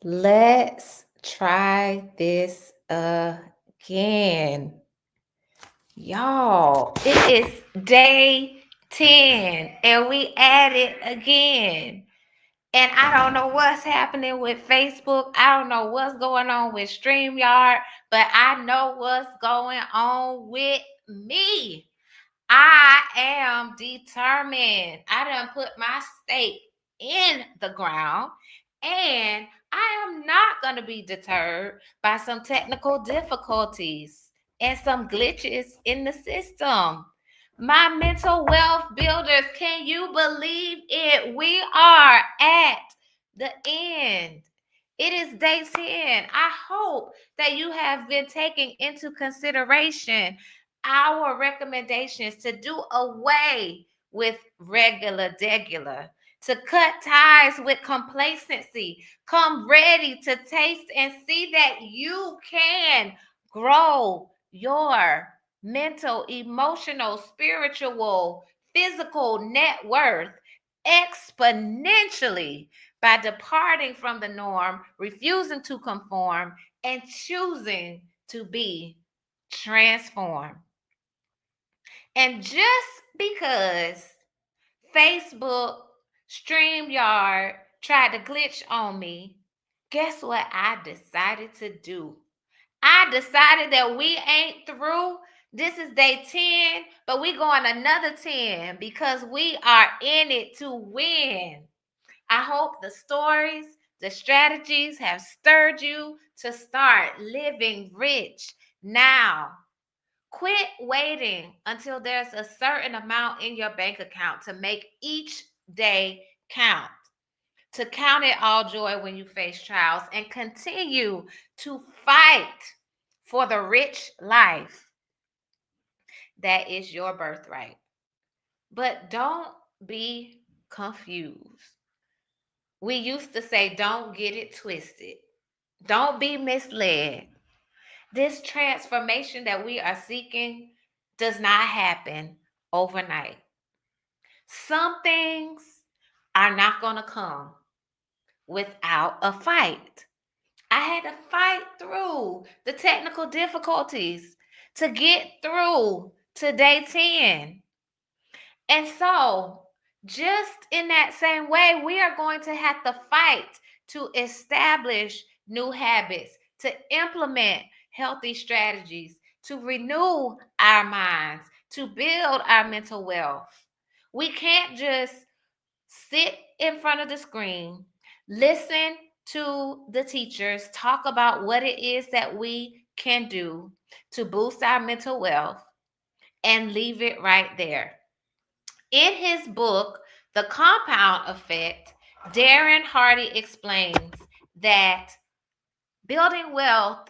Let's try this again. Y'all, it is day 10 and we at it again. And I don't know what's happening with Facebook. I don't know what's going on with StreamYard, but I know what's going on with me. I am determined. I done put my stake in the ground, and I am not going to be deterred by some technical difficulties and some glitches in the system. My mental wealth builders, can you believe it? We are at the end. It is day 10. I hope that you have been taking into consideration our recommendations to do away with regular, to cut ties with complacency. Come ready to taste and see that you can grow your mental, emotional, spiritual, physical net worth exponentially by departing from the norm, refusing to conform, and choosing to be transformed. And just because Facebook, StreamYard tried to glitch on me, guess what I decided to do? I decided that we ain't through. This is day 10, but we going another 10 because we are in it to win. I hope the stories, the strategies have stirred you to start living rich now. Quit waiting until there's a certain amount in your bank account to make each day count. To count it all joy when you face trials and continue to fight for the rich life that is your birthright. But don't be confused. We used to say, don't get it twisted. Don't be misled. This transformation that we are seeking does not happen overnight. Some things are not going to come without a fight. I had to fight through the technical difficulties to get through to day 10. And so, just in that same way, we are going to have to fight to establish new habits, to implement healthy strategies, to renew our minds, to build our mental wealth. We can't just sit in front of the screen, listen to the teachers talk about what it is that we can do to boost our mental wealth and leave it right there. In his book, The Compound Effect, Darren Hardy explains that building wealth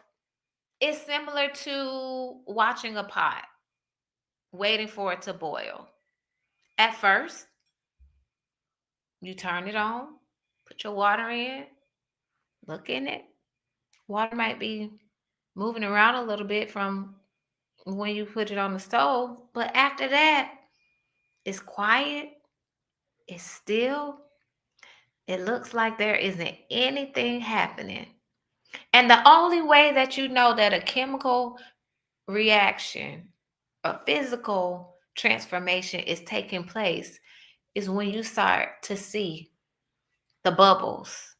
is similar to watching a pot, waiting for it to boil. At first, you turn it on, put your water in, look in it. Water might be moving around a little bit from when you put it on the stove, but after that, it's quiet, it's still, it looks like there isn't anything happening. And the only way that you know that a chemical reaction, a physical transformation is taking place is when you start to see the bubbles.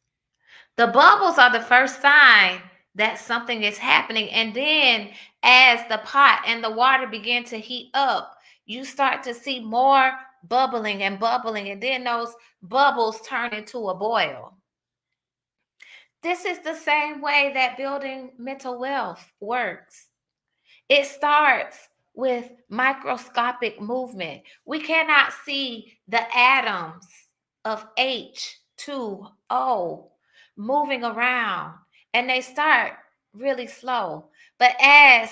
The bubbles are the first sign that something is happening. And then as the pot and the water begin to heat up, you start to see more bubbling and bubbling. And then those bubbles turn into a boil. This is the same way that building mental wealth works. It starts with microscopic movement. We cannot see the atoms of H2O moving around, and they start really slow. But as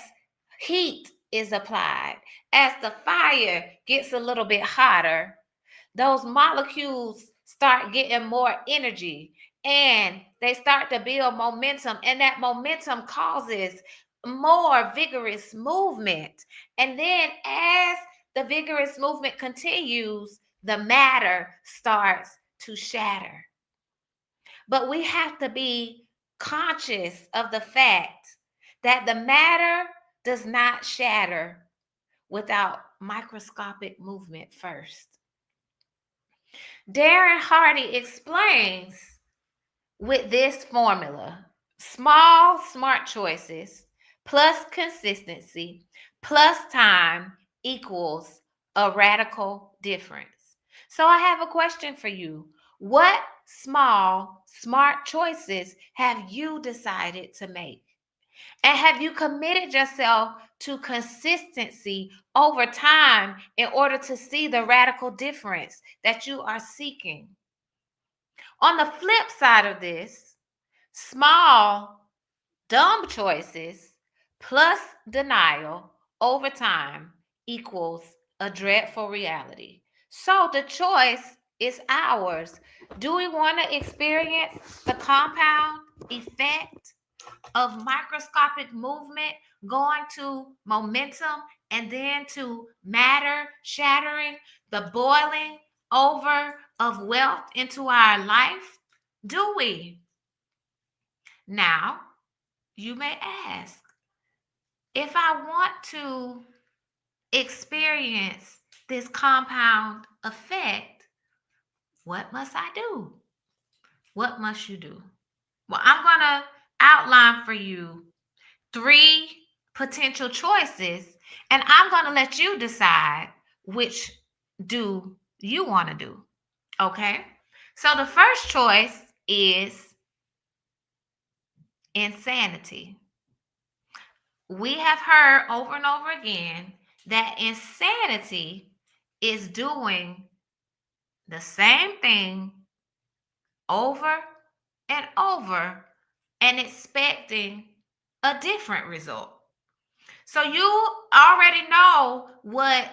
heat is applied, as the fire gets a little bit hotter, those molecules start getting more energy and they start to build momentum, and that momentum causes more vigorous movement. And then as the vigorous movement continues, the matter starts to shatter. But we have to be conscious of the fact that the matter does not shatter without microscopic movement first. Darren Hardy explains with this formula: small, smart choices plus consistency plus time equals a radical difference. So I have a question for you. What small, smart choices have you decided to make? And have you committed yourself to consistency over time in order to see the radical difference that you are seeking? On the flip side of this, small, dumb choices plus denial over time equals a dreadful reality. So the choice is ours. Do we want to experience the compound effect of microscopic movement going to momentum and then to matter shattering, the boiling over of wealth into our life? Do we? Now, you may ask, if I want to experience this compound effect, what must I do? What must you do? Well, I'm going to outline for you 3 potential choices, and I'm going to let you decide which do you want to do. Okay? So the first choice is insanity. We have heard over and over again that insanity is doing the same thing over and over and expecting a different result. So you already know what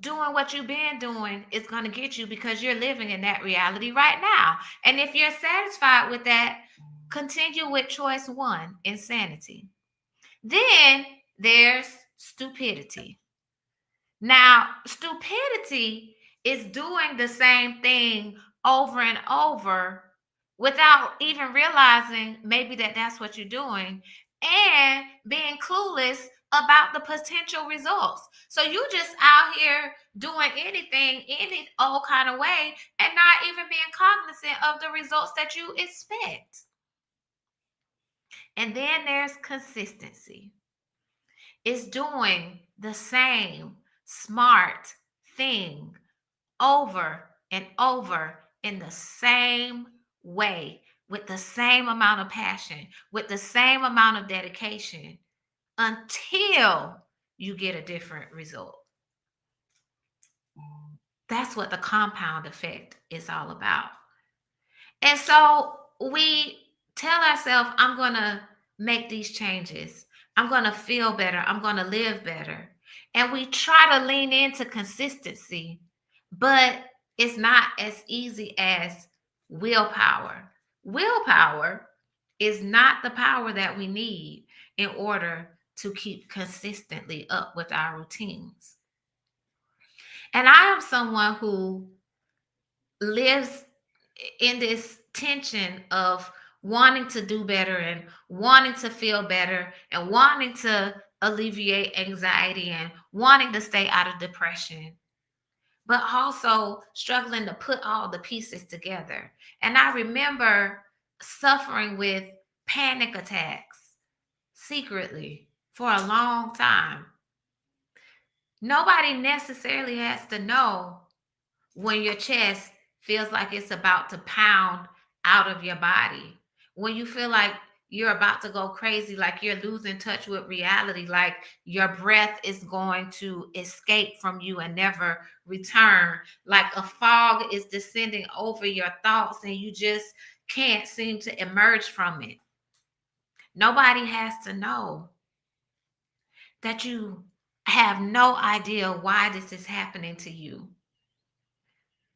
doing what you've been doing is going to get you because you're living in that reality right now. And if you're satisfied with that, continue with choice 1, insanity. Then there's stupidity. Now, stupidity is doing the same thing over and over without even realizing maybe that that's what you're doing and being clueless about the potential results. So you just out here doing anything, any old kind of way, and not even being cognizant of the results that you expect. And then there's consistency. It's doing the same smart thing over and over in the same way, with the same amount of passion, with the same amount of dedication until you get a different result. That's what the compound effect is all about. And so we tell ourselves, I'm going to make these changes. I'm going to feel better. I'm going to live better. And we try to lean into consistency, but it's not as easy as willpower. Willpower is not the power that we need in order to keep consistently up with our routines. And I am someone who lives in this tension of wanting to do better and wanting to feel better and wanting to alleviate anxiety and wanting to stay out of depression, but also struggling to put all the pieces together. And I remember suffering with panic attacks secretly for a long time. Nobody necessarily has to know when your chest feels like it's about to pound out of your body, when you feel like you're about to go crazy, like you're losing touch with reality, like your breath is going to escape from you and never return, like a fog is descending over your thoughts and you just can't seem to emerge from it. Nobody has to know that you have no idea why this is happening to you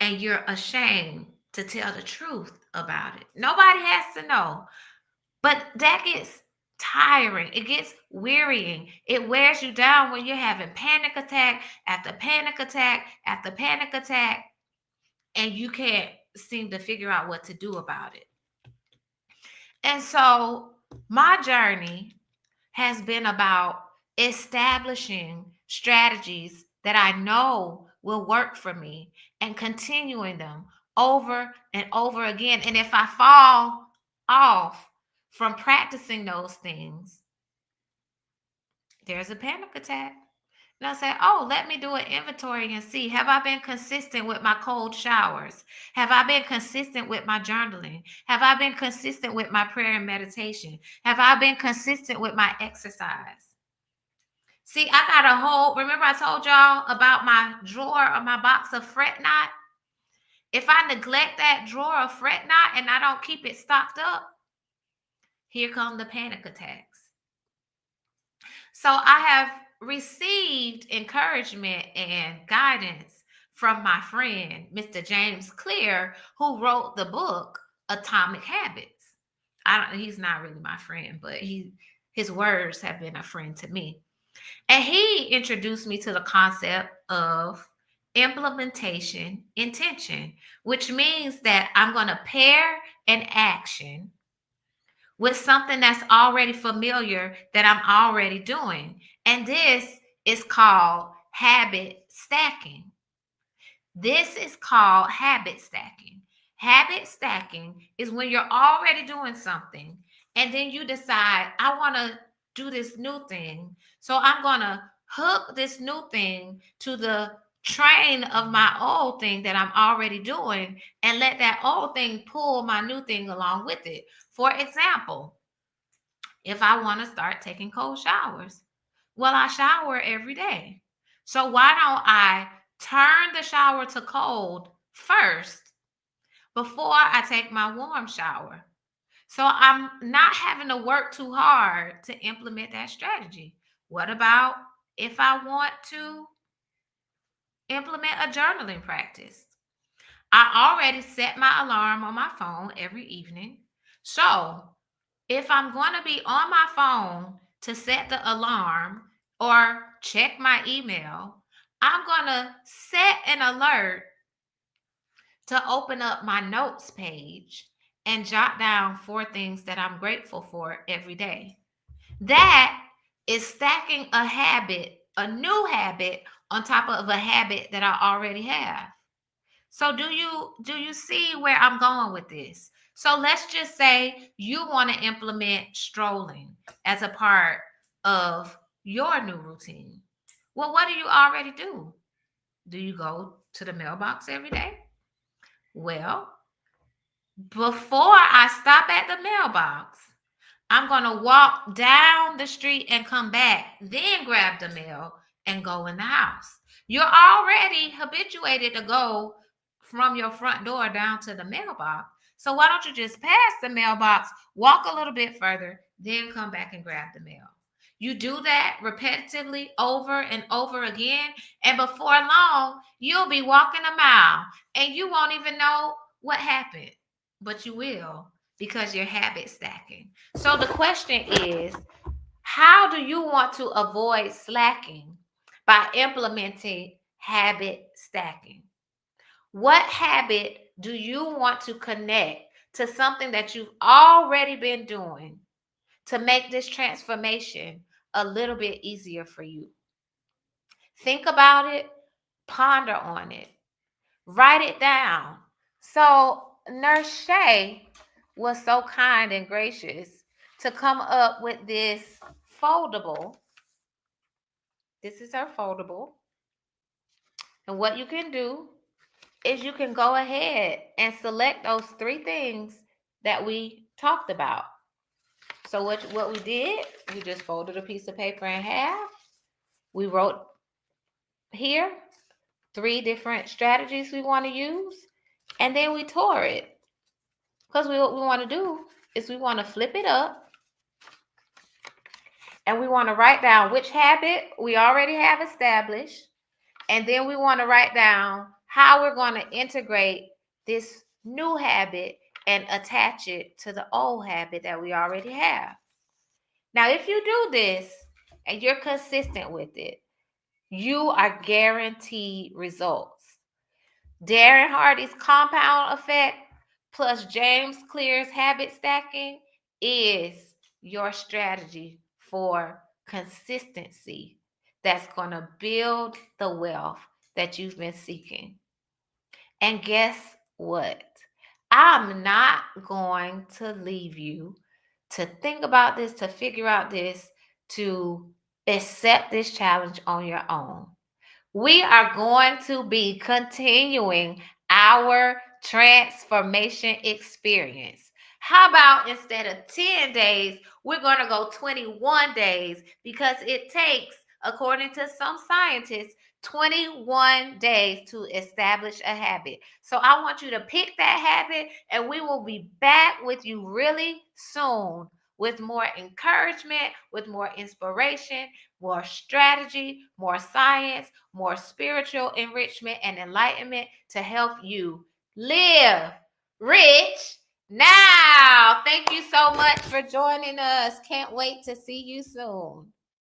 and you're ashamed to tell the truth about it. Nobody has to know. But that gets tiring. It gets wearying. It wears you down when you're having panic attack after panic attack after panic attack, and you can't seem to figure out what to do about it. And so my journey has been about establishing strategies that I know will work for me and continuing them over and over again. And if I fall off from practicing those things, there's a panic attack. And I say, oh, let me do an inventory and see, have I been consistent with my cold showers? Have I been consistent with my journaling? Have I been consistent with my prayer and meditation? Have I been consistent with my exercise? See, I got a whole, remember I told y'all about my drawer or my box of fret knot? If I neglect that drawer of fret knot and I don't keep it stocked up, here come the panic attacks. So I have received encouragement and guidance from my friend, Mr. James Clear, who wrote the book Atomic Habits. He's not really my friend, but his words have been a friend to me. And he introduced me to the concept of implementation intention, which means that I'm going to pair an action with something that's already familiar that I'm already doing. And this is called habit stacking. This is called habit stacking. Habit stacking is when you're already doing something and then you decide, I want to do this new thing. So I'm going to hook this new thing to the train of my old thing that I'm already doing and let that old thing pull my new thing along with it. For example, if I want to start taking cold showers, well, I shower every day. So why don't I turn the shower to cold first before I take my warm shower? So I'm not having to work too hard to implement that strategy. What about if I want to implement a journaling practice? I already set my alarm on my phone every evening. So if I'm going to be on my phone to set the alarm or check my email, I'm going to set an alert to open up my notes page and jot down 4 things that I'm grateful for every day. That is stacking a habit, a new habit on top of a habit that I already have. So do you see where I'm going with this? So let's just say you want to implement strolling as a part of your new routine. Well, what do you already do? Do you go to the mailbox every day? Well, before I stop at the mailbox, I'm going to walk down the street and come back, then grab the mail and go in the house. You're already habituated to go from your front door down to the mailbox. So why don't you just pass the mailbox, walk a little bit further, then come back and grab the mail? You do that repetitively over and over again, and before long, you'll be walking a mile and you won't even know what happened, but you will because you're habit stacking. So the question is, how do you want to avoid slacking by implementing habit stacking? What habit do you want to connect to something that you've already been doing to make this transformation a little bit easier for you? Think about it, ponder on it, write it down. So Nurse Shay was so kind and gracious to come up with this foldable. This is her foldable. And what you can do is you can go ahead and select those 3 things that we talked about. So what we did, we just folded a piece of paper in half. We wrote here 3 different strategies we want to use, and then we tore it. Because what we want to do is we want to flip it up, and we want to write down which habit we already have established, and then we want to write down how we're going to integrate this new habit and attach it to the old habit that we already have. Now, if you do this and you're consistent with it, you are guaranteed results. Darren Hardy's compound effect plus James Clear's habit stacking is your strategy for consistency that's going to build the wealth that you've been seeking. And guess what? I'm not going to leave you to think about this, to figure out this, to accept this challenge on your own. We are going to be continuing our transformation experience. How about instead of 10 days, we're going to go 21 days because it takes, according to some scientists, 21 days to establish a habit. So I want you to pick that habit, and we will be back with you really soon with more encouragement, with more inspiration, more strategy, more science, more spiritual enrichment and enlightenment to help you live rich now. Thank you so much for joining us. Can't wait to see you soon.